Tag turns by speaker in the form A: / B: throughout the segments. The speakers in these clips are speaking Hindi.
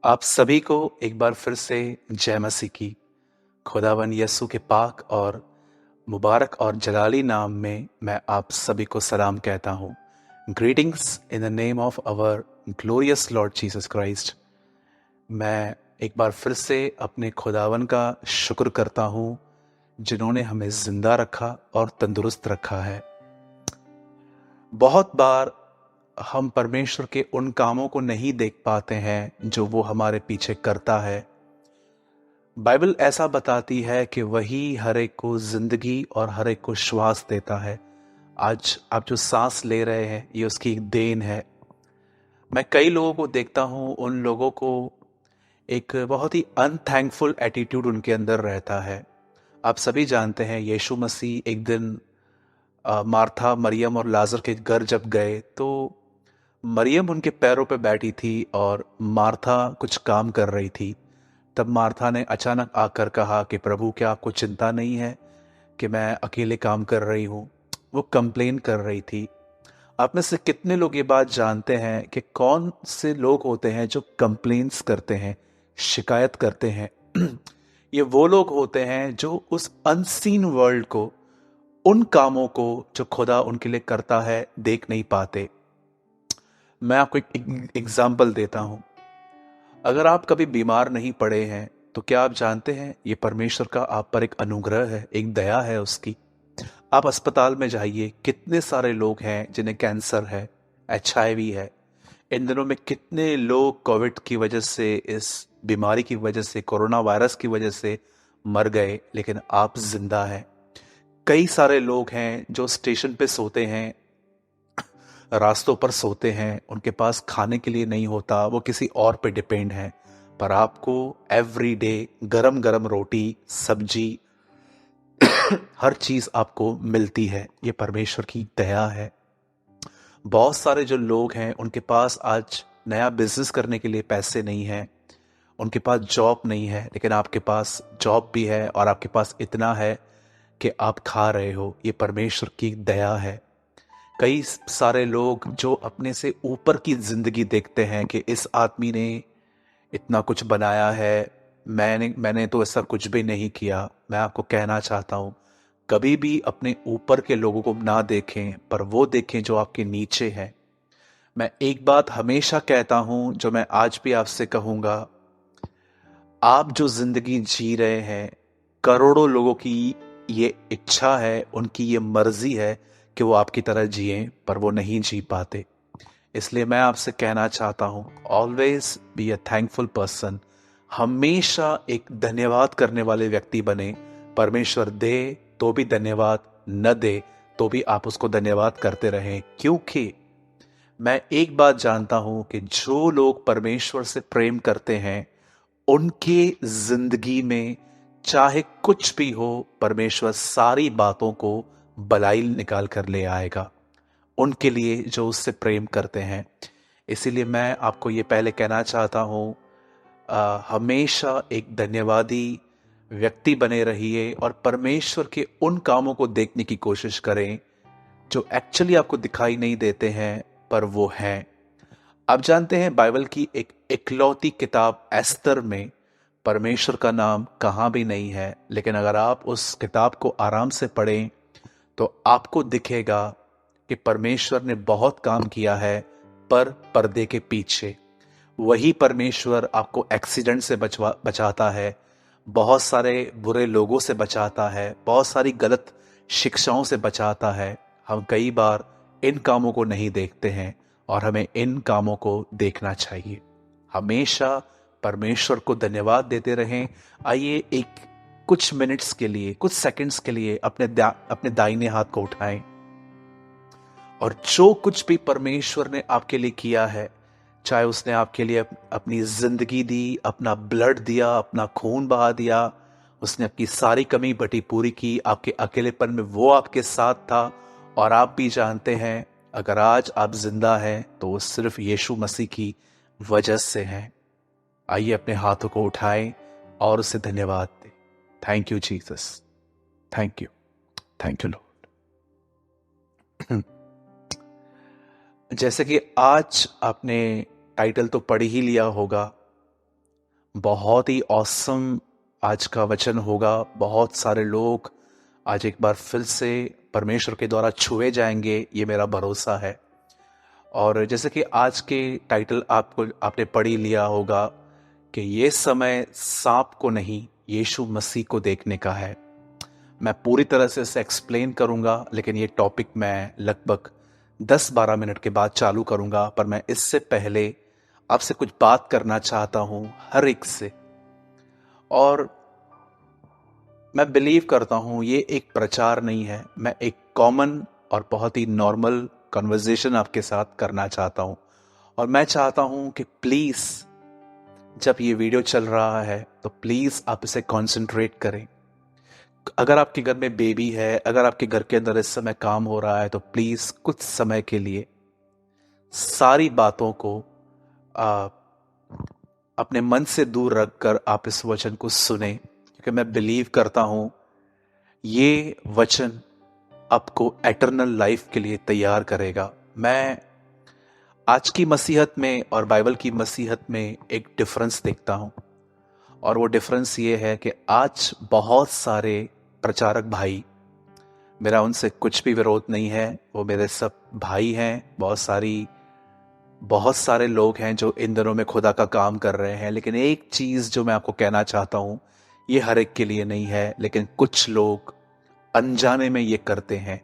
A: आप सभी को एक बार फिर से जय मसीह की। खुदावन यसु के पाक और मुबारक और जलाली नाम में मैं आप सभी को सलाम कहता हूँ। Greetings in the name of our glorious Lord Jesus Christ. मैं एक बार फिर से अपने खुदावन का शुक्र करता हूँ जिन्होंने हमें जिंदा रखा और तंदुरुस्त रखा है। बहुत बार हम परमेश्वर के उन कामों को नहीं देख पाते हैं जो वो हमारे पीछे करता है। बाइबल ऐसा बताती है कि वही हर एक को जिंदगी और हर एक को श्वास देता है। आज आप जो सांस ले रहे हैं ये उसकी एक देन है। मैं कई लोगों को देखता हूँ, उन लोगों को एक बहुत ही अनथैंकफुल एटीट्यूड उनके अंदर रहता है। आप सभी जानते हैं यीशु मसीह एक दिन मार्था, मरियम और लाजर के घर जब गए तो मरियम उनके पैरों पे बैठी थी और मार्था कुछ काम कर रही थी। तब मार्था ने अचानक आकर कहा कि प्रभु, क्या आपको चिंता नहीं है कि मैं अकेले काम कर रही हूँ? वो कंप्लेन कर रही थी। आप में से कितने लोग ये बात जानते हैं कि कौन से लोग होते हैं जो कंप्लेन्स करते हैं, शिकायत करते हैं? ये वो लोग होते हैं जो उस अनसीन वर्ल्ड को, उन कामों को जो खुदा उनके लिए करता है, देख नहीं पाते। मैं आपको एक एग्जाम्पल देता हूँ। अगर आप कभी बीमार नहीं पड़े हैं तो क्या आप जानते हैं ये परमेश्वर का आप पर एक अनुग्रह है, एक दया है उसकी। आप अस्पताल में जाइए, कितने सारे लोग हैं जिन्हें कैंसर है, एचआईवी है। इन दिनों में कितने लोग कोविड की वजह से, इस बीमारी की वजह से, कोरोना वायरस की वजह से मर गए, लेकिन आप जिंदा हैं। कई सारे लोग हैं जो स्टेशन पे सोते हैं, रास्तों पर सोते हैं, उनके पास खाने के लिए नहीं होता, वो किसी और पे डिपेंड हैं। पर आपको एवरी डे गरम गरम रोटी, सब्जी, हर चीज आपको मिलती है। ये परमेश्वर की दया है। बहुत सारे जो लोग हैं उनके पास आज नया बिजनेस करने के लिए पैसे नहीं है, उनके पास जॉब नहीं है, लेकिन आपके पास जॉब भी है और आपके पास इतना है कि आप खा रहे हो। ये परमेश्वर की दया है। कई सारे लोग जो अपने से ऊपर की जिंदगी देखते हैं कि इस आदमी ने इतना कुछ बनाया है, मैंने तो ऐसा कुछ भी नहीं किया। मैं आपको कहना चाहता हूं, कभी भी अपने ऊपर के लोगों को ना देखें, पर वो देखें जो आपके नीचे हैं। मैं एक बात हमेशा कहता हूं जो मैं आज भी आपसे कहूंगा, आप जो जिंदगी जी रहे हैं, करोड़ों लोगों की ये इच्छा है, उनकी ये मर्जी है कि वो आपकी तरह जिए, पर वो नहीं जी पाते। इसलिए मैं आपसे कहना चाहता हूं, always be a thankful person. हमेशा एक धन्यवाद करने वाले व्यक्ति बने। परमेश्वर दे तो भी धन्यवाद, न दे तो भी आप उसको धन्यवाद करते रहें, क्योंकि मैं एक बात जानता हूं कि जो लोग परमेश्वर से प्रेम करते हैं उनके जिंदगी में चाहे कुछ भी हो, परमेश्वर सारी बातों को भलाई निकाल कर ले आएगा उनके लिए जो उससे प्रेम करते हैं। इसीलिए मैं आपको ये पहले कहना चाहता हूँ, हमेशा एक धन्यवादी व्यक्ति बने रहिए और परमेश्वर के उन कामों को देखने की कोशिश करें जो एक्चुअली आपको दिखाई नहीं देते हैं, पर वो हैं। आप जानते हैं बाइबल की एक इकलौती किताब एस्तर में परमेश्वर का नाम कहाँ भी नहीं है, लेकिन अगर आप उस किताब को आराम से पढ़ें तो आपको दिखेगा कि परमेश्वर ने बहुत काम किया है, पर पर्दे के पीछे। वही परमेश्वर आपको एक्सीडेंट से बचाता है, बहुत सारे बुरे लोगों से बचाता है, बहुत सारी गलत शिक्षाओं से बचाता है। हम कई बार इन कामों को नहीं देखते हैं और हमें इन कामों को देखना चाहिए। हमेशा परमेश्वर को धन्यवाद देते रहें। आइए एक कुछ मिनट्स के लिए, कुछ सेकंड्स के लिए अपने दाहिने हाथ को उठाएं और जो कुछ भी परमेश्वर ने आपके लिए किया है, चाहे उसने आपके लिए अपनी जिंदगी दी, अपना ब्लड दिया, अपना खून बहा दिया, उसने अपनी सारी कमी बटी पूरी की, आपके अकेलेपन में वो आपके साथ था। और आप भी जानते हैं, अगर आज आप जिंदा हैं तो वो सिर्फ यीशु मसीह की वजह से है। आइए अपने हाथों को उठाएं और उसे धन्यवाद दें। Thank you Jesus, thank you, thank you Lord. जैसे कि आज आपने टाइटल तो पढ़ ही लिया होगा, बहुत ही ऑसम आज का वचन होगा। बहुत सारे लोग आज एक बार फिर से परमेश्वर के द्वारा छुए जाएंगे, ये मेरा भरोसा है। और जैसे कि आज के टाइटल आपने पढ़ ही लिया होगा कि ये समय सांप को नहीं, यीशु मसीह को देखने का है। मैं पूरी तरह से इसे एक्सप्लेन करूंगा, लेकिन ये टॉपिक मैं लगभग 10-12 मिनट के बाद चालू करूंगा। पर मैं इससे पहले आपसे कुछ बात करना चाहता हूं, हर एक से। और मैं बिलीव करता हूं ये एक प्रचार नहीं है, मैं एक कॉमन और बहुत ही नॉर्मल कन्वर्सेशन आपके साथ करना चाहता हूं। और मैं चाहता हूं कि प्लीज जब ये वीडियो चल रहा है तो प्लीज आप इसे कंसंट्रेट करें। अगर आपके घर में बेबी है, अगर आपके घर के अंदर इस समय काम हो रहा है, तो प्लीज कुछ समय के लिए सारी बातों को आ, अपने मन से दूर रखकर आप इस वचन को सुने, क्योंकि मैं बिलीव करता हूं ये वचन आपको एटर्नल लाइफ के लिए तैयार करेगा। मैं आज की मसीहत में और बाइबल की मसीहत में एक डिफरेंस देखता हूं, और वो डिफरेंस ये है कि आज बहुत सारे प्रचारक भाई, मेरा उनसे कुछ भी विरोध नहीं है, वो मेरे सब भाई हैं। बहुत सारे लोग हैं जो इन दिनों में खुदा का काम कर रहे हैं। लेकिन एक चीज जो मैं आपको कहना चाहता हूं, ये हर एक के लिए नहीं है, लेकिन कुछ लोग अनजाने में ये करते हैं।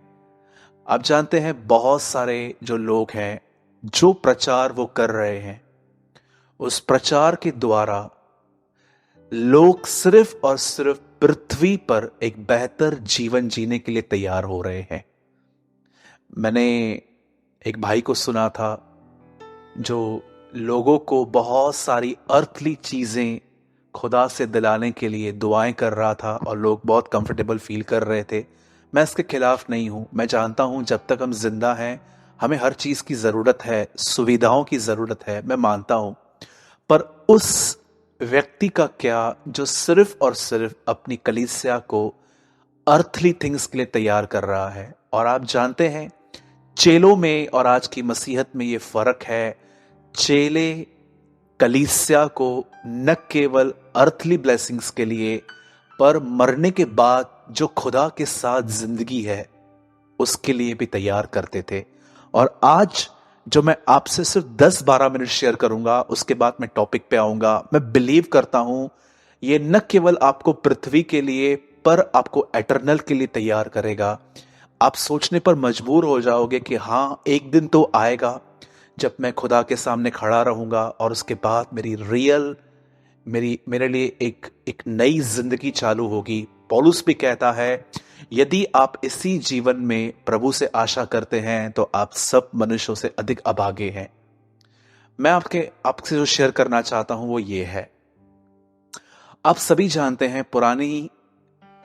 A: आप जानते हैं बहुत सारे जो लोग हैं, जो प्रचार वो कर रहे हैं, उस प्रचार के द्वारा लोग सिर्फ और सिर्फ पृथ्वी पर एक बेहतर जीवन जीने के लिए तैयार हो रहे हैं। मैंने एक भाई को सुना था जो लोगों को बहुत सारी अर्थली चीजें खुदा से दिलाने के लिए दुआएं कर रहा था, और लोग बहुत कंफर्टेबल फील कर रहे थे। मैं इसके खिलाफ नहीं हूं। मैं जानता हूं जब तक हम जिंदा हैं हमें हर चीज की जरूरत है, सुविधाओं की जरूरत है, मैं मानता हूं। पर उस व्यक्ति का क्या जो सिर्फ और सिर्फ अपनी कलीसिया को अर्थली थिंग्स के लिए तैयार कर रहा है। और आप जानते हैं चेलों में और आज की मसीहत में ये फर्क है। चेले कलीसिया को न केवल अर्थली ब्लेसिंग्स के लिए, पर मरने के बाद जो खुदा के साथ जिंदगी है उसके लिए भी तैयार करते थे। और आज जो मैं आपसे सिर्फ 10-12 मिनट शेयर करूंगा, उसके बाद मैं टॉपिक पे आऊंगा। मैं बिलीव करता हूं ये न केवल आपको पृथ्वी के लिए, पर आपको एटर्नल के लिए तैयार करेगा। आप सोचने पर मजबूर हो जाओगे कि हाँ, एक दिन तो आएगा जब मैं खुदा के सामने खड़ा रहूंगा, और उसके बाद मेरे लिए एक नई जिंदगी चालू होगी। पौलुस भी कहता है, यदि आप इसी जीवन में प्रभु से आशा करते हैं तो आप सब मनुष्यों से अधिक अभागे हैं। मैं आपसे जो शेयर करना चाहता हूं वो ये है। आप सभी जानते हैं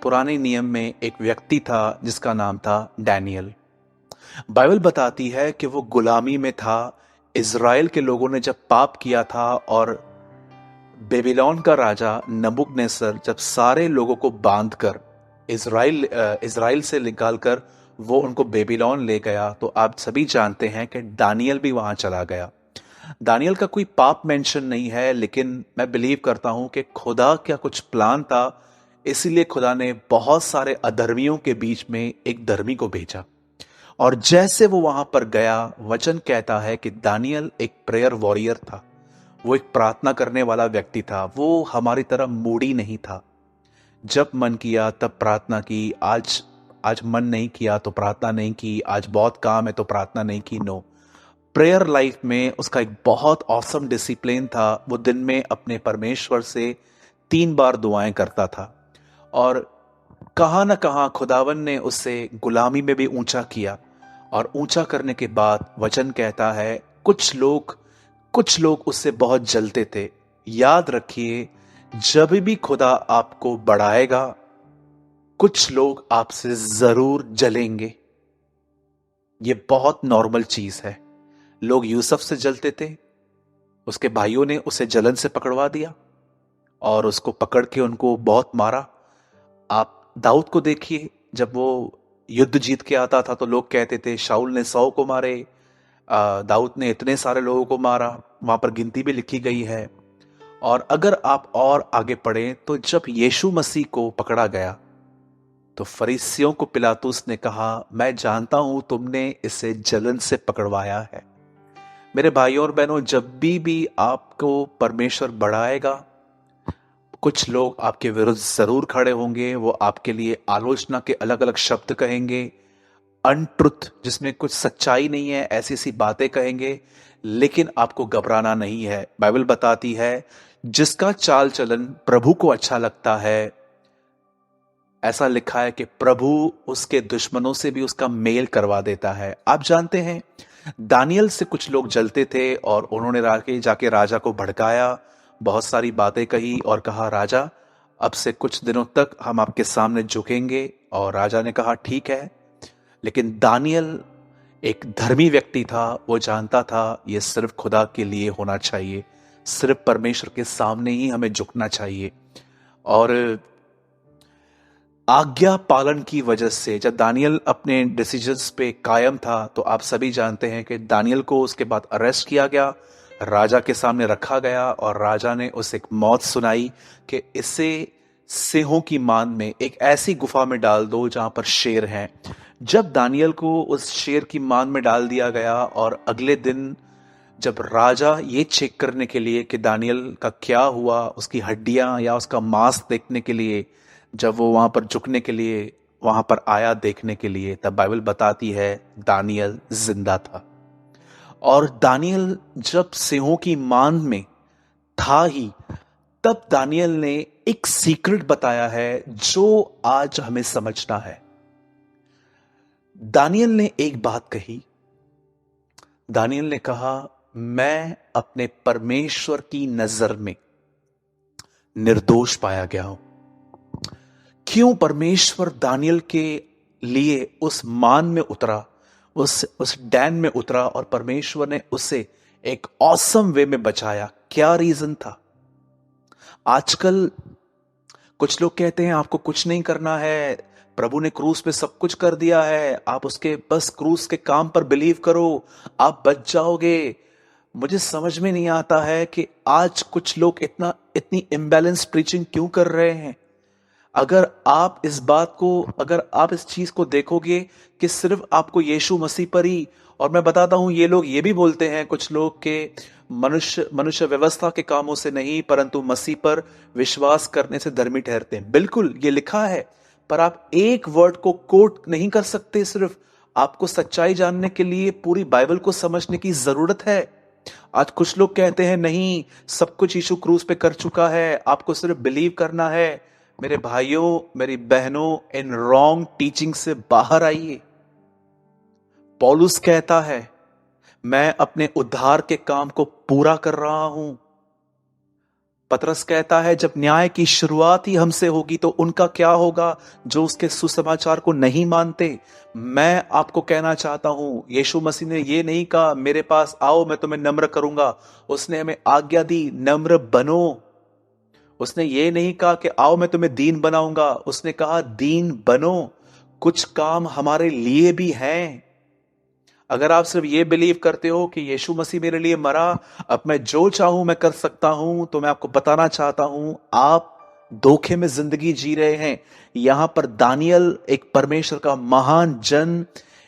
A: पुराने नियम में एक व्यक्ति था जिसका नाम था डैनियल। बाइबल बताती है कि वो गुलामी में था। इज़राइल के लोगों ने जब पाप किया था, और बेबीलोन का राजा नबूकदनेस्सर जब सारे लोगों को बांधकर इज़राइल से निकालकर वो उनको बेबीलोन ले गया, तो आप सभी जानते हैं कि दानियल भी वहां चला गया। दानियल का कोई पाप मेंशन नहीं है, लेकिन मैं बिलीव करता हूं कि खुदा क्या कुछ प्लान था, इसीलिए खुदा ने बहुत सारे अधर्मियों के बीच में एक धर्मी को भेजा। और जैसे वो वहां पर गया, वचन कहता है कि दानियल एक प्रेयर वॉरियर था। वो एक प्रार्थना करने वाला व्यक्ति था। वो हमारी तरह मूडी नहीं था। जब मन किया तब प्रार्थना की। आज मन नहीं किया तो प्रार्थना नहीं की। आज बहुत काम है तो प्रार्थना नहीं की। नो, प्रेयर लाइफ में उसका एक बहुत ऑसम डिसिप्लिन था। वो दिन में अपने परमेश्वर से 3 बार दुआएं करता था, और कहां ना कहां खुदावन ने उसे गुलामी में भी ऊंचा किया। और ऊंचा करने के बाद वचन कहता है कुछ लोग उससे बहुत जलते थे। याद रखिए, जब भी खुदा आपको बढ़ाएगा, कुछ लोग आपसे जरूर जलेंगे। ये बहुत नॉर्मल चीज है। लोग यूसुफ से जलते थे, उसके भाइयों ने उसे जलन से पकड़वा दिया और उसको पकड़ के उनको बहुत मारा। आप दाऊद को देखिए, जब वो युद्ध जीत के आता था तो लोग कहते थे शाऊल ने 100 को मारे, दाऊद ने इतने सारे लोगों को मारा। वहां पर गिनती भी लिखी गई है। और अगर आप और आगे पढ़ें तो जब यीशु मसीह को पकड़ा गया तो फरीसियों को पिलातुस ने कहा, मैं जानता हूं तुमने इसे जलन से पकड़वाया है। मेरे भाइयों और बहनों, जब भी आपको परमेश्वर बढ़ाएगा, कुछ लोग आपके विरुद्ध जरूर खड़े होंगे। वो आपके लिए आलोचना के अलग अलग शब्द कहेंगे, अनट्रुथ जिसमें कुछ सच्चाई नहीं है, ऐसी सी बातें कहेंगे, लेकिन आपको घबराना नहीं है। बाइबल बताती है जिसका चाल चलन प्रभु को अच्छा लगता है, ऐसा लिखा है कि प्रभु उसके दुश्मनों से भी उसका मेल करवा देता है। आप जानते हैं दानियल से कुछ लोग जलते थे और उन्होंने जाके राजा को भड़काया, बहुत सारी बातें कही और कहा, राजा अब से कुछ दिनों तक हम आपके सामने झुकेंगे। और राजा ने कहा ठीक है। लेकिन दानियल एक धर्मी व्यक्ति था, वो जानता था ये सिर्फ खुदा के लिए होना चाहिए, सिर्फ परमेश्वर के सामने ही हमें झुकना चाहिए। और आज्ञा पालन की वजह से जब दानियल अपने डिसीजंस पे कायम था, तो आप सभी जानते हैं कि दानियल को उसके बाद अरेस्ट किया गया, राजा के सामने रखा गया और राजा ने उसे एक मौत सुनाई कि इसे सिंहों की मान में एक ऐसी गुफा में डाल दो जहां पर शेर हैं। जब दानियल को उस शेर की मान में डाल दिया गया और अगले दिन जब राजा ये चेक करने के लिए कि दानियल का क्या हुआ, उसकी हड्डियां या उसका मांस देखने के लिए, जब वो वहां पर झुकने के लिए वहां पर आया देखने के लिए, तब बाइबल बताती है दानियल जिंदा था। और दानियल जब सिंहों की मान में था ही, तब दानियल ने एक सीक्रेट बताया है जो आज हमें समझना है। दानियल ने एक बात कही, दानियल ने कहा, मैं अपने परमेश्वर की नजर में निर्दोष पाया गया हूं। क्यों परमेश्वर दानियल के लिए उस मान में उतरा, उस डैन में उतरा और परमेश्वर ने उसे एक ऑसम वे में बचाया? क्या रीजन था? आजकल कुछ लोग कहते हैं आपको कुछ नहीं करना है, प्रभु ने क्रूस पे सब कुछ कर दिया है, आप उसके बस क्रूस के काम पर बिलीव करो, आप बच जाओगे। मुझे समझ में नहीं आता है कि आज कुछ लोग इतनी इम्बैलेंस प्रीचिंग क्यों कर रहे हैं। अगर आप इस चीज को देखोगे कि सिर्फ आपको यीशु मसीह पर ही, और मैं बताता हूं ये लोग ये भी बोलते हैं कुछ लोग के मनुष्य व्यवस्था के कामों से नहीं परंतु मसीह पर विश्वास करने से धर्मी ठहरते हैं। बिल्कुल ये लिखा है, पर आप एक वर्ड को कोट नहीं कर सकते। सिर्फ आपको सच्चाई जानने के लिए पूरी बाइबल को समझने की जरूरत है। आज कुछ लोग कहते हैं नहीं, सब कुछ यीशु क्रूस पे कर चुका है, आपको सिर्फ बिलीव करना है। मेरे भाइयों, मेरी बहनों, इन रॉन्ग टीचिंग से बाहर आइए। पौलुस कहता है मैं अपने उद्धार के काम को पूरा कर रहा हूं। पतरस कहता है जब न्याय की शुरुआत ही हमसे होगी तो उनका क्या होगा जो उसके सुसमाचार को नहीं मानते। मैं आपको कहना चाहता हूं, यीशु मसीह ने ये नहीं कहा मेरे पास आओ मैं तुम्हें नम्र करूंगा, उसने हमें आज्ञा दी नम्र बनो। उसने ये नहीं कहा कि आओ मैं तुम्हें दीन बनाऊंगा, उसने कहा दीन बनो। कुछ काम हमारे लिए भी हैं। अगर आप सिर्फ ये बिलीव करते हो कि यीशु मसीह मेरे लिए मरा, अब मैं जो चाहूं मैं कर सकता हूं, तो मैं आपको बताना चाहता हूं आप धोखे में जिंदगी जी रहे हैं। यहां पर दानियल एक परमेश्वर का महान जन,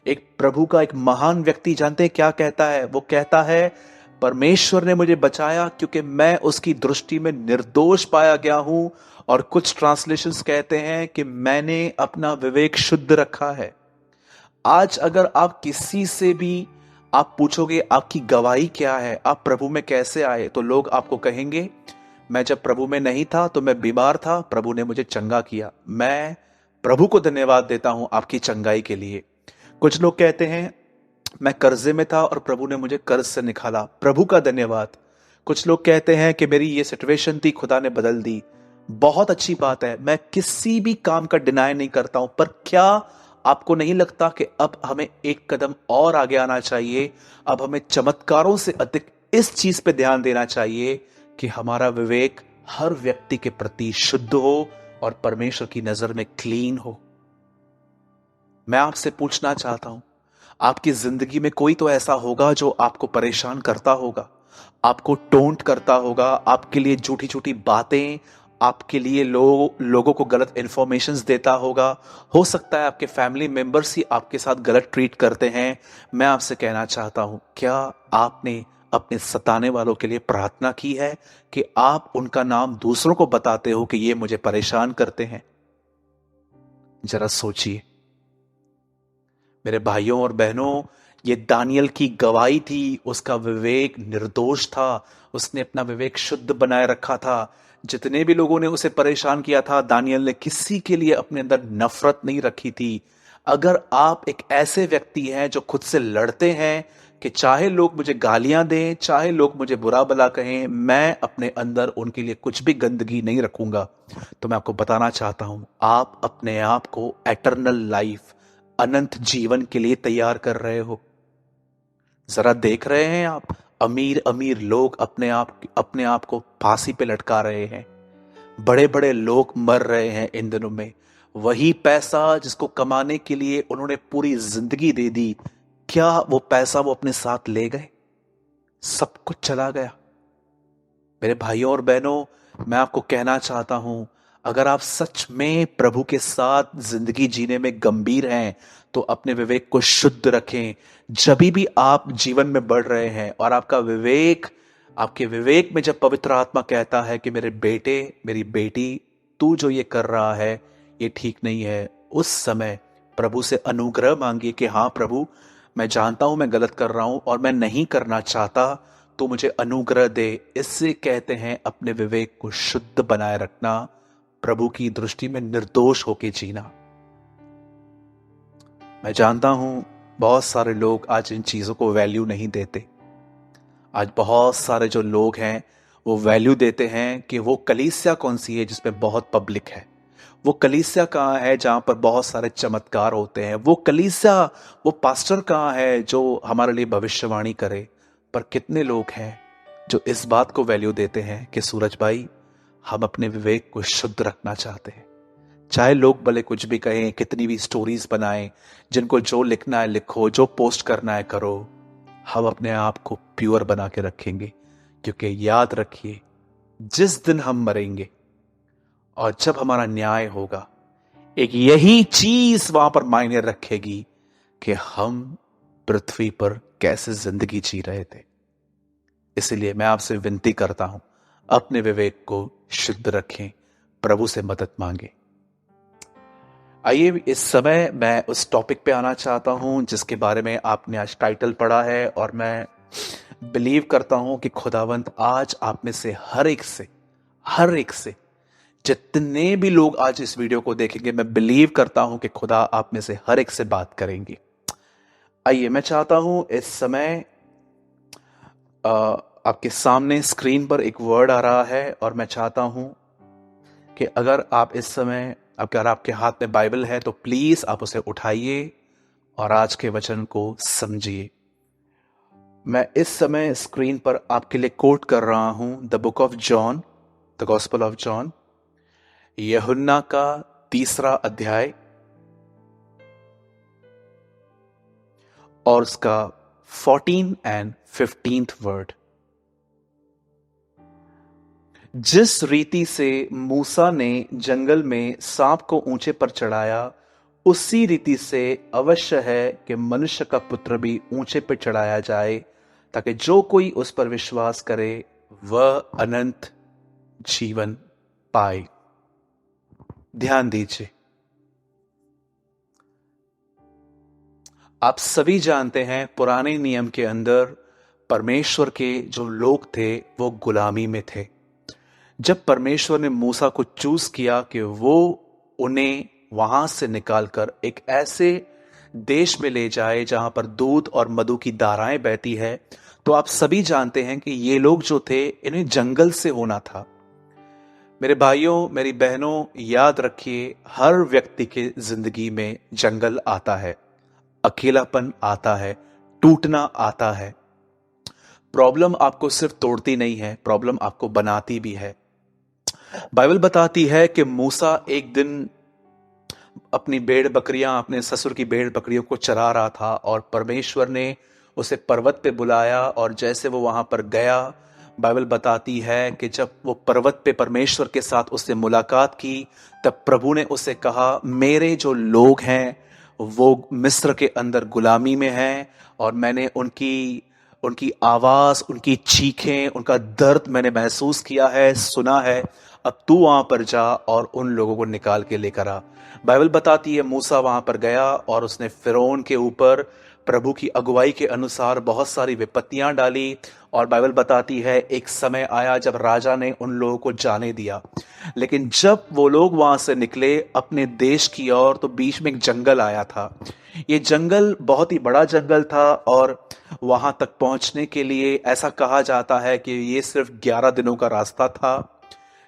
A: एक प्रभु का एक महान व्यक्ति, जानते हैं क्या कहता है? वो कहता है परमेश्वर ने मुझे बचाया क्योंकि मैं उसकी दृष्टि में निर्दोष पाया गया हूं। और कुछ ट्रांसलेशंस कहते हैं कि मैंने अपना विवेक शुद्ध रखा है। आज अगर आप किसी से भी आप पूछोगे आपकी गवाही क्या है, आप प्रभु में कैसे आए, तो लोग आपको कहेंगे मैं जब प्रभु में नहीं था तो मैं बीमार था, प्रभु ने मुझे चंगा किया। मैं प्रभु को धन्यवाद देता हूं आपकी चंगाई के लिए। कुछ लोग कहते हैं मैं कर्जे में था और प्रभु ने मुझे कर्ज से निकाला, प्रभु का धन्यवाद। कुछ लोग कहते हैं कि मेरी ये सिचुएशन थी, खुदा ने बदल दी, बहुत अच्छी बात है। मैं किसी भी काम का डिनाई नहीं करता हूं, पर क्या आपको नहीं लगता कि अब हमें एक कदम और आगे आना चाहिए? अब हमें चमत्कारों से अधिक इस चीज पे ध्यान देना चाहिए कि हमारा विवेक हर व्यक्ति के प्रति शुद्ध हो और परमेश्वर की नजर में क्लीन हो। मैं आपसे पूछना चाहता हूं, आपकी जिंदगी में कोई तो ऐसा होगा जो आपको परेशान करता होगा, आपको टोंट करता होगा, आपके लिए झूठी झूठी बातें, आपके लिए लोगों को गलत इंफॉर्मेशंस देता होगा। हो सकता है आपके फैमिली मेंबर्स ही आपके साथ गलत ट्रीट करते हैं। मैं आपसे कहना चाहता हूं, क्या आपने अपने सताने वालों के लिए प्रार्थना की है कि आप उनका नाम दूसरों को बताते हो कि ये मुझे परेशान करते हैं? जरा सोचिए मेरे भाइयों और बहनों, ये दानियल की गवाही थी, उसका विवेक निर्दोष था, उसने अपना विवेक शुद्ध बनाए रखा था। जितने भी लोगों ने उसे परेशान किया था, दानियल ने किसी के लिए अपने अंदर नफरत नहीं रखी थी। अगर आप एक ऐसे व्यक्ति हैं जो खुद से लड़ते हैं कि चाहे लोग मुझे गालियां दें, चाहे लोग मुझे बुरा भला कहें, मैं अपने अंदर उनके लिए कुछ भी गंदगी नहीं रखूंगा, तो मैं आपको बताना चाहता हूं, आप अपने आप को एटर्नल लाइफ, अनंत जीवन के लिए तैयार कर रहे हो। जरा देख रहे हैं आप, अमीर अमीर लोग अपने आप को फांसी पे लटका रहे हैं, बड़े बड़े लोग मर रहे हैं इन दिनों में। वही पैसा जिसको कमाने के लिए उन्होंने पूरी जिंदगी दे दी, क्या वो पैसा वो अपने साथ ले गए? सब कुछ चला गया। मेरे भाइयों और बहनों, मैं आपको कहना चाहता हूं, अगर आप सच में प्रभु के साथ जिंदगी जीने में गंभीर हैं तो अपने विवेक को शुद्ध रखें। जब भी आप जीवन में बढ़ रहे हैं और आपके विवेक में जब पवित्र आत्मा कहता है कि मेरे बेटे, मेरी बेटी, तू जो ये कर रहा है ये ठीक नहीं है, उस समय प्रभु से अनुग्रह मांगिए कि हाँ प्रभु, मैं जानता हूं मैं गलत कर रहा हूं और मैं नहीं करना चाहता, तो मुझे अनुग्रह दे। इससे कहते हैं अपने विवेक को शुद्ध बनाए रखना, प्रभु की दृष्टि में निर्दोष होके जीना। मैं जानता हूं बहुत सारे लोग आज इन चीजों को वैल्यू नहीं देते। आज बहुत सारे जो लोग हैं वो वैल्यू देते हैं कि वो कलीसिया कौन सी है जिसमें बहुत पब्लिक है, वो कलीसिया कहाँ है जहां पर बहुत सारे चमत्कार होते हैं, वो कलीसिया, वो पास्टर कहाँ है जो हमारे लिए भविष्यवाणी करे। पर कितने लोग हैं जो इस बात को वैल्यू देते हैं कि सूरज भाई, हम अपने विवेक को शुद्ध रखना चाहते हैं, चाहे लोग भले कुछ भी कहें, कितनी भी स्टोरीज बनाएं, जिनको जो लिखना है लिखो, जो पोस्ट करना है करो, हम अपने आप को प्योर बना के रखेंगे। क्योंकि याद रखिए, जिस दिन हम मरेंगे और जब हमारा न्याय होगा, एक यही चीज वहां पर मायने रखेगी कि हम पृथ्वी पर कैसे जिंदगी जी रहे थे। इसलिए मैं आपसे विनती करता हूं, अपने विवेक को शुद्ध रखें, प्रभु से मदद मांगे। आइए इस समय मैं उस टॉपिक पे आना चाहता हूं जिसके बारे में आपने आज टाइटल पढ़ा है, और मैं बिलीव करता हूं कि खुदावंत आज आप में से हर एक से जितने भी लोग आज इस वीडियो को देखेंगे, मैं बिलीव करता हूं कि खुदा आप में से हर एक से बात करेंगे। आइए, मैं चाहता हूं इस समय आपके सामने स्क्रीन पर एक वर्ड आ रहा है, और मैं चाहता हूं कि अगर आप इस समय, अगर आपके हाथ में बाइबल है तो प्लीज आप उसे उठाइए और आज के वचन को समझिए। मैं इस समय स्क्रीन पर आपके लिए कोट कर रहा हूं the book of John, the gospel of John, यूहन्ना का 3 अध्याय और उसका 14 एंड 15 वर्ड। जिस रीति से मूसा ने जंगल में सांप को ऊंचे पर चढ़ाया, उसी रीति से अवश्य है कि मनुष्य का पुत्र भी ऊंचे पर चढ़ाया जाए, ताकि जो कोई उस पर विश्वास करे वह अनंत जीवन पाए। ध्यान दीजिए, आप सभी जानते हैं पुराने नियम के अंदर परमेश्वर के जो लोग थे वो गुलामी में थे। जब परमेश्वर ने मूसा को चूज किया कि वो उन्हें वहां से निकालकर एक ऐसे देश में ले जाए जहां पर दूध और मधु की धाराएं बहती है, तो आप सभी जानते हैं कि ये लोग जो थे, इन्हें जंगल से होना था। मेरे भाइयों, मेरी बहनों, याद रखिए, हर व्यक्ति के जिंदगी में जंगल आता है, अकेलापन आता है, टूटना आता है। प्रॉब्लम आपको सिर्फ तोड़ती नहीं है, प्रॉब्लम आपको बनाती भी है। बाइबल बताती है कि मूसा एक दिन अपनी भेड़ बकरियां, अपने ससुर की भेड़ बकरियों को चरा रहा था, और परमेश्वर ने उसे पर्वत पे बुलाया और जैसे वो वहां पर गया, बाइबल बताती है कि जब वो पर्वत पे परमेश्वर के साथ उससे मुलाकात की, तब प्रभु ने उसे कहा, मेरे जो लोग हैं वो मिस्र के अंदर गुलामी में हैं और मैंने उनकी उनकी आवाज, उनकी चीखें, उनका दर्द मैंने महसूस किया है, सुना है। अब तू वहां पर जा और उन लोगों को निकाल के लेकर आ। बाइबल बताती है मूसा वहां पर गया और उसने फिरौन के ऊपर प्रभु की अगुवाई के अनुसार बहुत सारी विपत्तियां डाली। और बाइबल बताती है एक समय आया जब राजा ने उन लोगों को जाने दिया, लेकिन जब वो लोग वहां से निकले अपने देश की ओर, तो बीच में एक जंगल आया था। ये जंगल बहुत ही बड़ा जंगल था और वहां तक पहुंचने के लिए ऐसा कहा जाता है कि ये सिर्फ 11 दिनों का रास्ता था,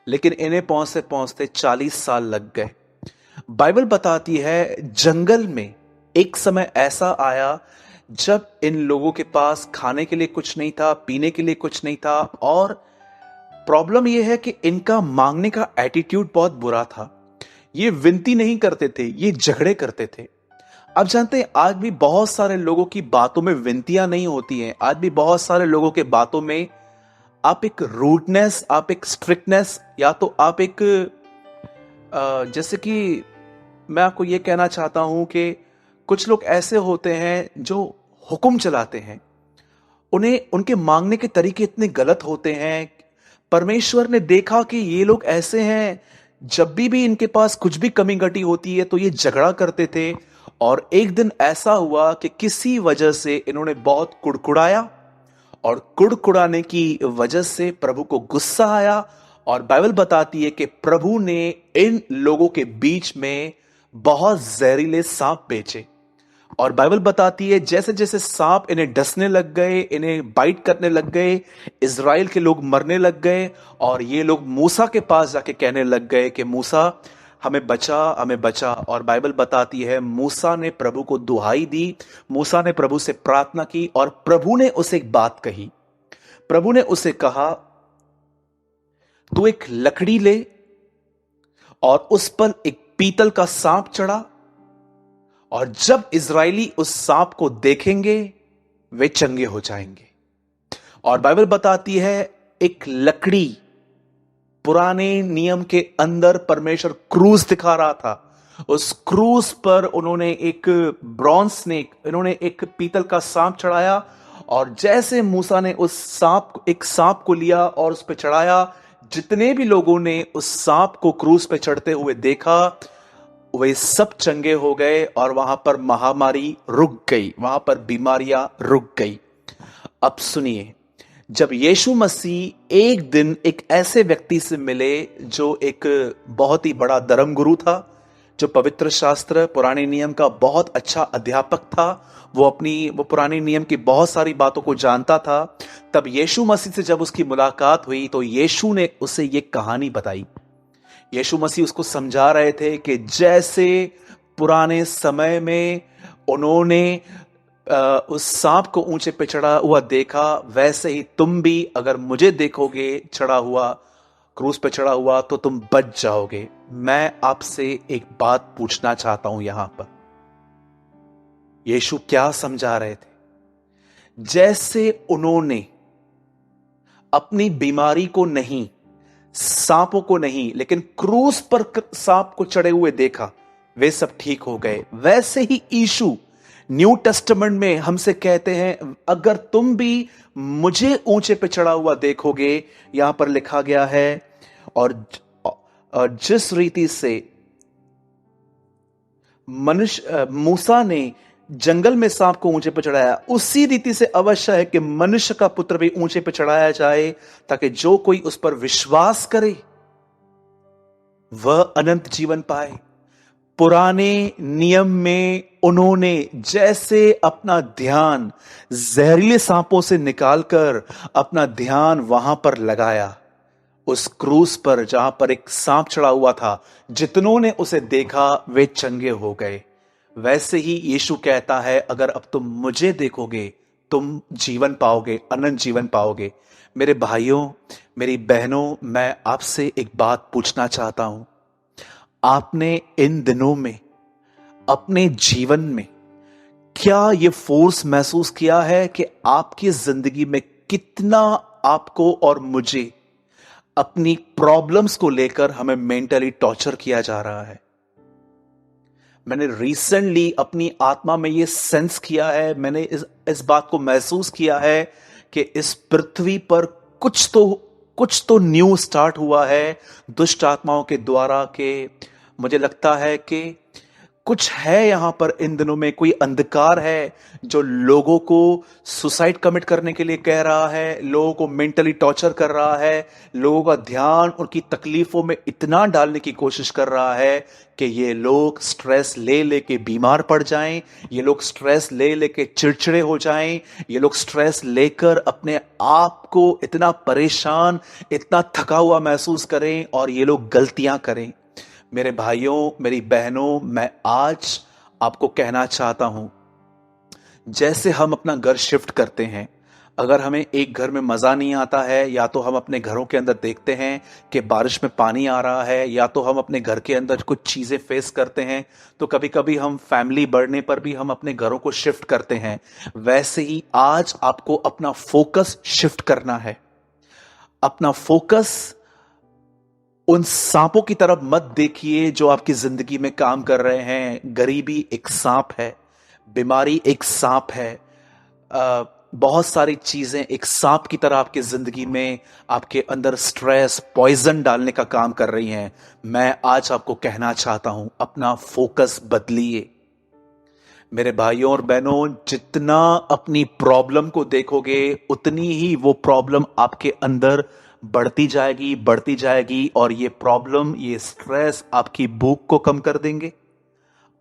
A: लेकिन इन्हें पहुंचते पहुंचते 40 साल लग गए। बाइबल बताती है जंगल में एक समय ऐसा आया जब इन लोगों के पास खाने के लिए कुछ नहीं था, पीने के लिए कुछ नहीं था, और प्रॉब्लम यह है कि इनका मांगने का एटीट्यूड बहुत बुरा था। ये विनती नहीं करते थे, ये झगड़े करते थे। आप जानते हैं आज भी बहुत सारे लोगों की बातों में विनतियां नहीं होती हैं। आज भी बहुत सारे लोगों के बातों में आप एक रूडनेस, आप एक स्ट्रिक्टनेस, या तो आप एक जैसे कि मैं आपको यह कहना चाहता हूं कि कुछ लोग ऐसे होते हैं जो हुक्म चलाते हैं। उन्हें उनके मांगने के तरीके इतने गलत होते हैं। परमेश्वर ने देखा कि ये लोग ऐसे हैं, जब भी इनके पास कुछ भी कमी घटी होती है तो ये झगड़ा करते थे। और एक दिन ऐसा हुआ कि किसी वजह से इन्होंने बहुत कुड़कुड़ाया और कुड़कुड़ाने की वजह से प्रभु को गुस्सा आया। और बाइबल बताती है कि प्रभु ने इन लोगों के बीच में बहुत जहरीले सांप भेजे। और बाइबल बताती है जैसे जैसे सांप इन्हें डसने लग गए, इन्हें बाइट करने लग गए, इज़राइल के लोग मरने लग गए। और ये लोग मूसा के पास जाके कहने लग गए कि मूसा हमें बचा, हमें बचा। और बाइबल बताती है मूसा ने प्रभु को दुहाई दी, मूसा ने प्रभु से प्रार्थना की और प्रभु ने उसे एक बात कही। प्रभु ने उसे कहा, तू एक लकड़ी ले और उस पर एक पीतल का सांप चढ़ा, और जब इजरायली उस सांप को देखेंगे वे चंगे हो जाएंगे। और बाइबल बताती है एक लकड़ी, पुराने नियम के अंदर परमेश्वर क्रूस दिखा रहा था। उस क्रूस पर उन्होंने एक ब्रॉन्ज स्नेक, इन्होंने एक पीतल का सांप चढ़ाया। और जैसे मूसा ने उस एक सांप को लिया और उस पर चढ़ाया, जितने भी लोगों ने उस सांप को क्रूस पे चढ़ते हुए देखा वे सब चंगे हो गए और वहां पर महामारी रुक गई, वहां पर बीमारियां रुक गई। अब सुनिए, जब यीशु मसीह एक दिन एक ऐसे व्यक्ति से मिले जो एक बहुत ही बड़ा धर्मगुरु था, जो पवित्र शास्त्र पुराने नियम का बहुत अच्छा अध्यापक था, वो पुराने नियम की बहुत सारी बातों को जानता था, तब यीशु मसीह से जब उसकी मुलाकात हुई तो यीशु ने उसे ये कहानी बताई। यीशु मसीह उसको समझा रहे थे कि जैसे पुराने समय में उन्होंने उस सांप को ऊंचे पे चढ़ा हुआ देखा, वैसे ही तुम भी अगर मुझे देखोगे चढ़ा हुआ, क्रूस पे चढ़ा हुआ, तो तुम बच जाओगे। मैं आपसे एक बात पूछना चाहता हूं यहां पर, यीशु क्या समझा रहे थे? जैसे उन्होंने अपनी बीमारी को नहीं, सांपों को नहीं, लेकिन क्रूस पर सांप को चढ़े हुए देखा, वे सब ठीक हो गए, वैसे ही यीशु न्यू टेस्टामेंट में हमसे कहते हैं अगर तुम भी मुझे ऊंचे पे चढ़ा हुआ देखोगे, यहां पर लिखा गया है, और जिस रीति से मूसा ने जंगल में सांप को ऊंचे पे चढ़ाया, उसी रीति से अवश्य है कि मनुष्य का पुत्र भी ऊंचे पे चढ़ाया जाए, ताकि जो कोई उस पर विश्वास करे वह अनंत जीवन पाए। पुराने नियम में उन्होंने जैसे अपना ध्यान जहरीले सांपों से निकालकर अपना ध्यान वहां पर लगाया, उस क्रूस पर जहां पर एक सांप चढ़ा हुआ था, जितनों ने उसे देखा वे चंगे हो गए। वैसे ही यीशु कहता है अगर अब तुम मुझे देखोगे तुम जीवन पाओगे, अनंत जीवन पाओगे। मेरे भाइयों, मेरी बहनों, मैं आपसे एक बात पूछना चाहता हूं, आपने इन दिनों में अपने जीवन में क्या ये फोर्स महसूस किया है कि आपकी जिंदगी में कितना आपको और मुझे अपनी प्रॉब्लम्स को लेकर हमें मेंटली टॉर्चर किया जा रहा है? मैंने रिसेंटली अपनी आत्मा में ये सेंस किया है, मैंने इस बात को महसूस किया है कि इस पृथ्वी पर कुछ तो न्यू स्टार्ट हुआ है दुष्ट आत्माओं के द्वारा। के मुझे लगता है कि कुछ है यहां पर, इन दिनों में कोई अंधकार है जो लोगों को सुसाइड कमिट करने के लिए कह रहा है, लोगों को मेंटली टॉर्चर कर रहा है, लोगों का ध्यान उनकी तकलीफों में इतना डालने की कोशिश कर रहा है कि ये लोग स्ट्रेस ले लेके बीमार पड़ जाएं, ये लोग स्ट्रेस ले लेके चिड़चिड़े हो जाएं, ये लोग स्ट्रेस लेकर अपने आप को इतना परेशान, इतना थका हुआ महसूस करें और ये लोग गलतियां करें। मेरे भाइयों, मेरी बहनों, मैं आज आपको कहना चाहता हूं, जैसे हम अपना घर शिफ्ट करते हैं, अगर हमें एक घर में मजा नहीं आता है, या तो हम अपने घरों के अंदर देखते हैं कि बारिश में पानी आ रहा है, या तो हम अपने घर के अंदर कुछ चीजें फेस करते हैं, तो कभी कभी हम फैमिली बढ़ने पर भी हम अपने घरों को शिफ्ट करते हैं। वैसे ही आज आपको अपना फोकस शिफ्ट करना है। अपना फोकस उन सांपों की तरफ मत देखिए जो आपकी जिंदगी में काम कर रहे हैं। गरीबी एक सांप है, बीमारी एक सांप है, बहुत सारी चीजें एक सांप की तरह आपकी जिंदगी में आपके अंदर स्ट्रेस, पॉइजन डालने का काम कर रही हैं। मैं आज आपको कहना चाहता हूं, अपना फोकस बदलिए। मेरे भाइयों और बहनों, जितना अपनी प्रॉब्लम को देखोगे उतनी ही वो प्रॉब्लम आपके अंदर बढ़ती जाएगी और ये प्रॉब्लम, ये स्ट्रेस आपकी भूख को कम कर देंगे।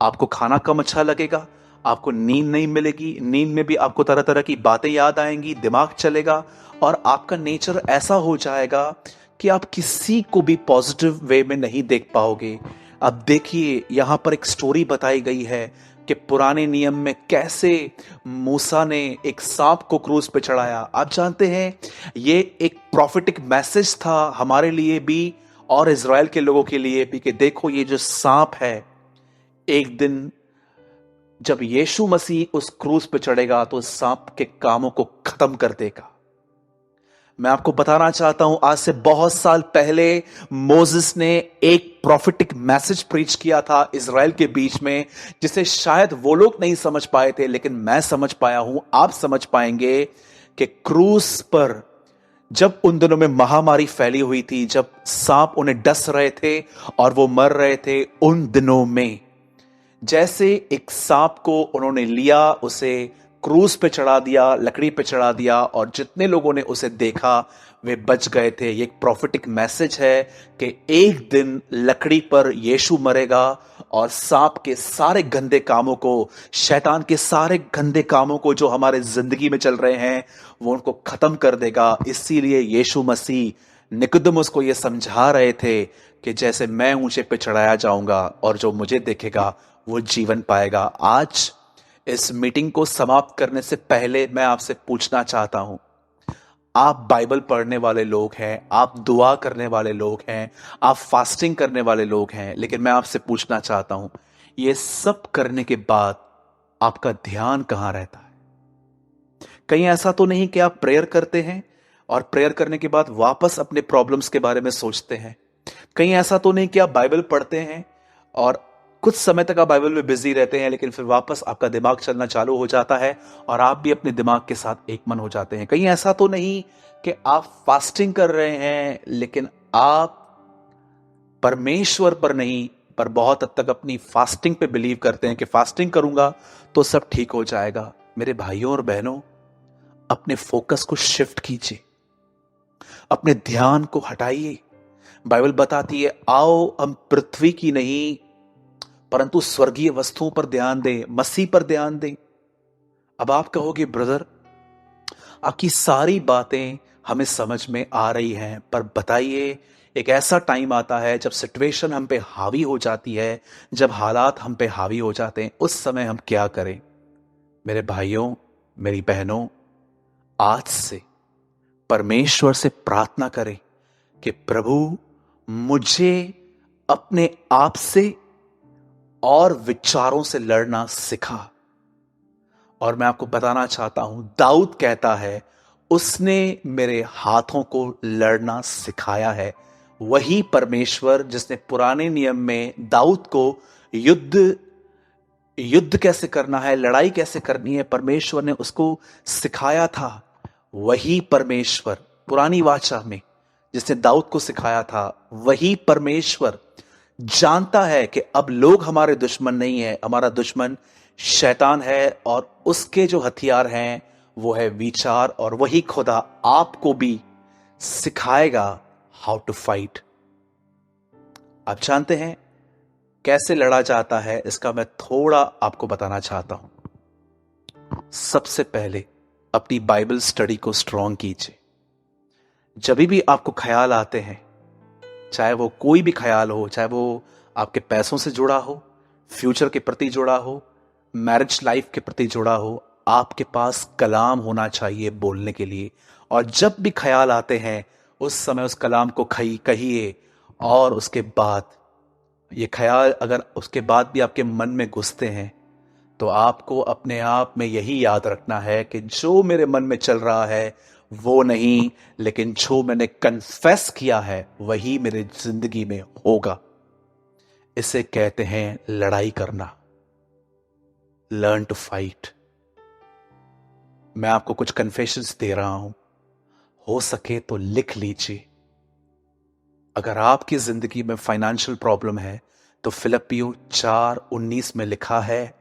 A: आपको खाना कम अच्छा लगेगा, आपको नींद नहीं मिलेगी, नींद में भी आपको तरह तरह की बातें याद आएंगी, दिमाग चलेगा और आपका नेचर ऐसा हो जाएगा कि आप किसी को भी पॉजिटिव वे में नहीं देख पाओगे। अब देखिए, यहां पर एक स्टोरी बताई गई है कि पुराने नियम में कैसे मूसा ने एक सांप को क्रूज पे चढ़ाया। आप जानते हैं, ये एक प्रॉफिटिक मैसेज था हमारे लिए भी और इज़राइल के लोगों के लिए भी कि देखो, ये जो सांप है, एक दिन जब यीशु मसीह उस क्रूज पे चढ़ेगा तो उस सांप के कामों को खत्म कर देगा। मैं आपको बताना चाहता हूं, आज से बहुत साल पहले मोसेस ने एक प्रॉफिटिक मैसेज प्रीच किया था इज़राइल के बीच में, जिसे शायद वो लोग नहीं समझ पाए थे, लेकिन मैं समझ पाया हूं, आप समझ पाएंगे कि क्रूस पर जब उन दिनों में महामारी फैली हुई थी, जब सांप उन्हें डस रहे थे और वो मर रहे थे, उन दिनों में जैसे एक सांप को उन्होंने लिया, उसे क्रूज पे चढ़ा दिया, लकड़ी पे चढ़ा दिया और जितने लोगों ने उसे देखा वे बच गए थे। ये एक प्रॉफिटिक मैसेज है कि एक दिन लकड़ी पर यीशु मरेगा और सांप के सारे गंदे कामों को, शैतान के सारे गंदे कामों को जो हमारे जिंदगी में चल रहे हैं, वो उनको खत्म कर देगा। इसीलिए यीशु मसीह निकोदेमुस को यह समझा रहे थे कि जैसे मैं ऊंचे पे चढ़ाया जाऊंगा और जो मुझे देखेगा वो जीवन पाएगा। आज इस मीटिंग को समाप्त करने से पहले मैं आपसे पूछना चाहता हूं, आप बाइबल पढ़ने वाले लोग हैं, आप दुआ करने वाले लोग हैं, आप फास्टिंग करने वाले लोग हैं, लेकिन मैं आपसे पूछना चाहता हूं, ये सब करने के बाद आपका ध्यान कहां रहता है? कहीं ऐसा तो नहीं कि आप प्रेयर करते हैं और प्रेयर करने के बाद वापस अपने प्रॉब्लम्स के बारे में सोचते हैं? कहीं ऐसा तो नहीं कि आप बाइबल पढ़ते हैं और कुछ समय तक आप बाइबल में बिजी रहते हैं, लेकिन फिर वापस आपका दिमाग चलना चालू हो जाता है और आप भी अपने दिमाग के साथ एक मन हो जाते हैं? कहीं ऐसा तो नहीं कि आप फास्टिंग कर रहे हैं, लेकिन आप परमेश्वर पर नहीं, पर बहुत हद तक अपनी फास्टिंग पे बिलीव करते हैं कि फास्टिंग करूंगा तो सब ठीक हो जाएगा? मेरे भाइयों और बहनों, अपने फोकस को शिफ्ट कीजिए, अपने ध्यान को हटाइए। बाइबल बताती है, आओ हम पृथ्वी की नहीं परंतु स्वर्गीय वस्तुओं पर ध्यान दें, मसीह पर ध्यान दें। अब आप कहोगे, ब्रदर आपकी सारी बातें हमें समझ में आ रही हैं, पर बताइए, एक ऐसा टाइम आता है जब सिचुएशन हम पे हावी हो जाती है, जब हालात हम पे हावी हो जाते हैं, उस समय हम क्या करें? मेरे भाइयों, मेरी बहनों, आज से परमेश्वर से प्रार्थना करें कि प्रभु मुझे अपने आप से और विचारों से लड़ना सिखा। और मैं आपको बताना चाहता हूं, दाऊद कहता है, उसने मेरे हाथों को लड़ना सिखाया है। वही परमेश्वर जिसने पुराने नियम में दाऊद को युद्ध युद्ध कैसे करना है, लड़ाई कैसे करनी है, परमेश्वर ने उसको सिखाया था। वही परमेश्वर पुरानी वाचा में जिसने दाऊद को सिखाया था, वही परमेश्वर जानता है कि अब लोग हमारे दुश्मन नहीं है, हमारा दुश्मन शैतान है और उसके जो हथियार हैं वो है विचार। और वही खुदा आपको भी सिखाएगा हाउ टू फाइट। आप जानते हैं कैसे लड़ा जाता है, इसका मैं थोड़ा आपको बताना चाहता हूं। सबसे पहले अपनी बाइबल स्टडी को स्ट्रांग कीजिए। जब भी आपको ख्याल आते हैं, चाहे वो कोई भी ख्याल हो, चाहे वो आपके पैसों से जुड़ा हो, फ्यूचर के प्रति जुड़ा हो, मैरिज लाइफ के प्रति जुड़ा हो, आपके पास कलाम होना चाहिए बोलने के लिए। और जब भी ख्याल आते हैं, उस समय उस कलाम को कहिए। और उसके बाद ये ख्याल अगर उसके बाद भी आपके मन में घुसते हैं, तो आपको अपने आप में यही याद रखना है कि जो मेरे मन में चल रहा है वो नहीं, लेकिन जो मैंने कन्फेस किया है वही मेरी जिंदगी में होगा। इसे कहते हैं लड़ाई करना, लर्न टू फाइट। मैं आपको कुछ कन्फेशंस दे रहा हूं, हो सके तो लिख लीजिए। अगर आपकी जिंदगी में फाइनेंशियल प्रॉब्लम है तो फिलिपियों 4:19 में लिखा है,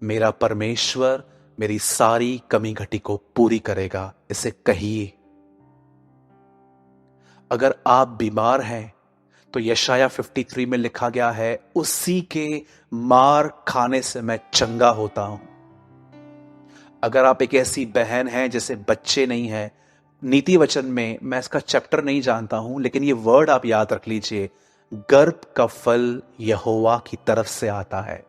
A: मेरा परमेश्वर मेरी सारी कमी घटी को पूरी करेगा। इसे कहिए। अगर आप बीमार हैं तो यशाया 53 में लिखा गया है, उसी के मार खाने से मैं चंगा होता हूं। अगर आप एक ऐसी बहन हैं जिसे बच्चे नहीं हैं, नीति वचन में, मैं इसका चैप्टर नहीं जानता हूं, लेकिन ये वर्ड आप याद रख लीजिए, गर्भ का फल यहोवा की तरफ से आता है।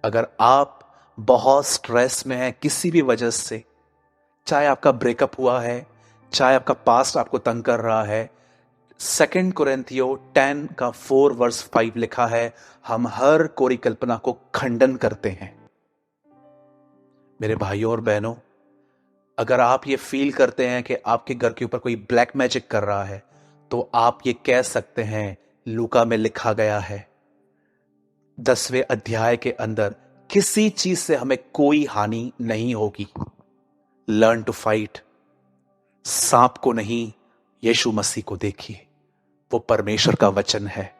A: अगर आप बहुत स्ट्रेस में हैं किसी भी वजह से, चाहे आपका ब्रेकअप हुआ है, चाहे आपका पास्ट आपको तंग कर रहा है, 2 कुरिन्थियों 10:4 लिखा है, हम हर कोरी कल्पना को खंडन करते हैं। मेरे भाइयों और बहनों, अगर आप ये फील करते हैं कि आपके घर के ऊपर कोई ब्लैक मैजिक कर रहा है, तो आप ये कह सकते हैं, लूका में लिखा गया है 10वें अध्याय के अंदर, किसी चीज से हमें कोई हानि नहीं होगी। Learn to fight. सांप को नहीं, यीशु मसीह को देखिए, वो परमेश्वर का वचन है।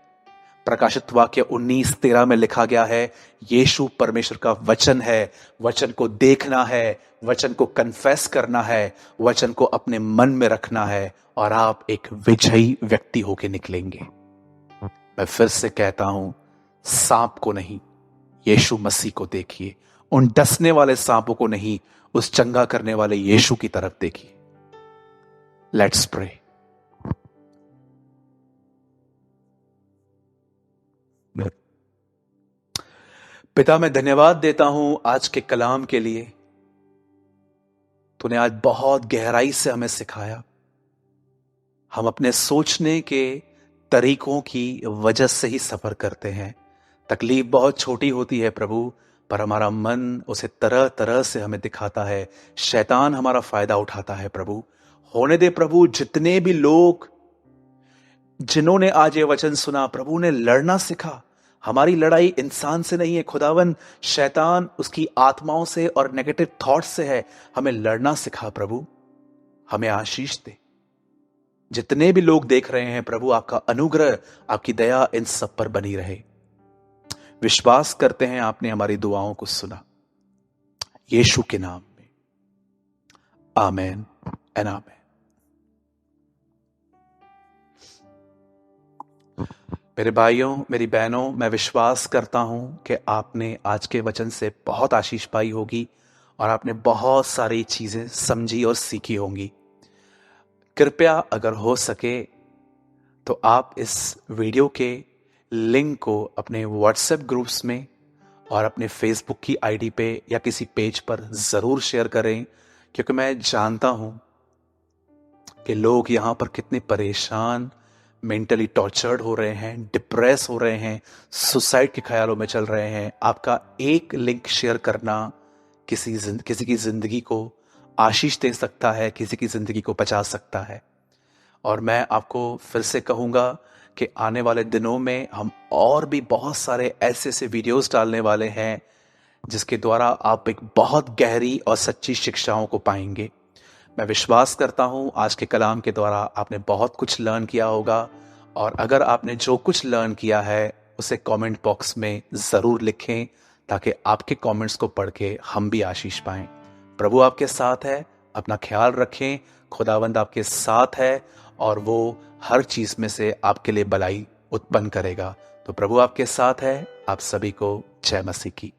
A: प्रकाशित वाक्य 19:13 में लिखा गया है, यीशु परमेश्वर का वचन है। वचन को देखना है, वचन को कन्फेस करना है, वचन को अपने मन में रखना है, और आप एक विजयी व्यक्ति होकर निकलेंगे। मैं फिर से कहता हूं, सांप को नहीं, यीशु मसीह को देखिए। उन डसने वाले सांपों को नहीं, उस चंगा करने वाले यीशु की तरफ देखिए। Let's pray. पिता, मैं धन्यवाद देता हूं आज के कलाम के लिए। तूने आज बहुत गहराई से हमें सिखाया। हम अपने सोचने के तरीकों की वजह से ही सफर करते हैं। तकलीफ बहुत छोटी होती है प्रभु, पर हमारा मन उसे तरह तरह से हमें दिखाता है। शैतान हमारा फायदा उठाता है प्रभु। होने दे प्रभु, जितने भी लोग जिन्होंने आज ये वचन सुना, प्रभु ने लड़ना सीखा। हमारी लड़ाई इंसान से नहीं है खुदावन, शैतान उसकी आत्माओं से और नेगेटिव थॉट्स से है। हमें लड़ना सिखा प्रभु, हमें आशीष दे। जितने भी लोग देख रहे हैं प्रभु, आपका अनुग्रह, आपकी दया इन सब पर बनी रहे। विश्वास करते हैं आपने हमारी दुआओं को सुना, यीशु के नाम में, आमेन एंड आमेन। मेरे भाइयों, मेरी बहनों, मैं विश्वास करता हूं कि आपने आज के वचन से बहुत आशीष पाई होगी और आपने बहुत सारी चीजें समझी और सीखी होंगी। कृपया अगर हो सके तो आप इस वीडियो के लिंक को अपने व्हाट्सएप ग्रुप्स में और अपने फेसबुक की आईडी पे या किसी पेज पर जरूर शेयर करें, क्योंकि मैं जानता हूं कि लोग यहां पर कितने परेशान मेंटली टॉर्चर्ड हो रहे हैं, डिप्रेस हो रहे हैं, सुसाइड के ख्यालों में चल रहे हैं, आपका एक लिंक शेयर करना किसी की जिंदगी को आशीष दे सकता है, किसी की जिंदगी को बचा सकता है। और मैं आपको फिर से कहूँगा कि आने वाले दिनों में हम और भी बहुत सारे ऐसे ऐसे वीडियोस डालने वाले हैं जिसके द्वारा आप एक बहुत गहरी और सच्ची शिक्षाओं को पाएंगे। मैं विश्वास करता हूँ आज के कलाम के द्वारा आपने बहुत कुछ लर्न किया होगा, और अगर आपने जो कुछ लर्न किया है उसे कमेंट बॉक्स में ज़रूर लिखें ताकि आपके कमेंट्स को पढ़ के हम भी आशीष पाएं। प्रभु आपके साथ है, अपना ख्याल रखें। खुदावंद आपके साथ है और वो हर चीज़ में से आपके लिए भलाई उत्पन्न करेगा। तो प्रभु आपके साथ है। आप सभी को जय मसीह की।